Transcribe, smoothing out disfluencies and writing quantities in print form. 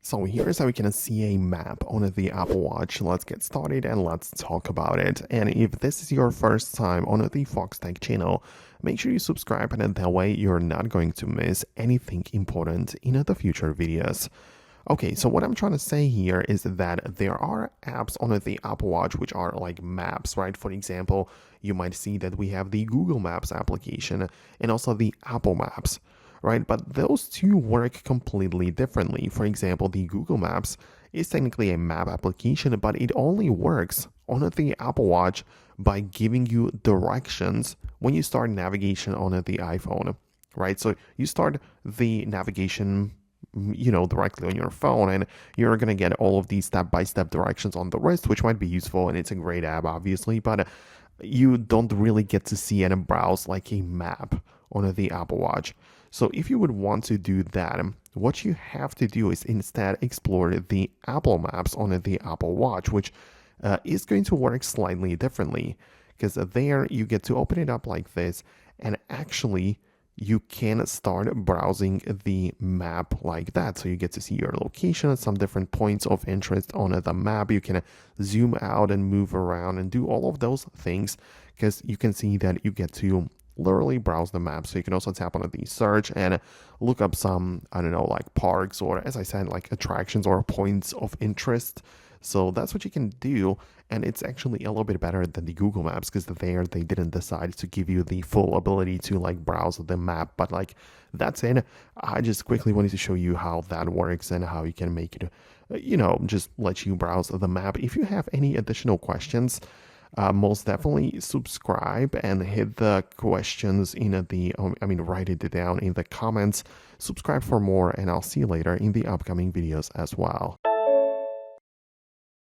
So here's how we can see a map on the Apple Watch. Let's get started and let's talk about it. And if this is your first time on the Foxtecc channel, make sure you subscribe, and that way you're not going to miss anything important in the future videos. Okay, so what I'm trying to say here is that there are apps on the Apple Watch which are like maps, right? For example, you might see that we have the Google Maps application and also the Apple Maps, right? But those two work completely differently. For example, the Google Maps is technically a map application, but it only works on the Apple Watch by giving you directions when you start navigation on the iPhone, right? So you start the navigation directly on your phone, and you're going to get all of these step-by-step directions on the wrist, which might be useful, and it's a great app, obviously, but you don't really get to see and browse like a map on the Apple Watch. So if you would want to do that, what you have to do is instead explore the Apple Maps on the Apple Watch, which is going to work slightly differently, because there you get to open it up like this, and actually you can start browsing the map like that. So you get to see your location at some different points of interest on the map. You can zoom out and move around and do all of those things, because you can see that you get to literally browse the map. So you can also tap on the search and look up some, I don't know, like parks, or as I said, like attractions or points of interest. So that's what you can do, and it's actually a little bit better than the Google Maps, because there they didn't decide to give you the full ability to like browse the map. But like, that's it. I just quickly wanted to show you how that works and how you can make it, just let you browse the map. If you have any additional questions, most definitely subscribe and hit the questions in write it down in the comments. Subscribe for more, and I'll see you later in the upcoming videos as well.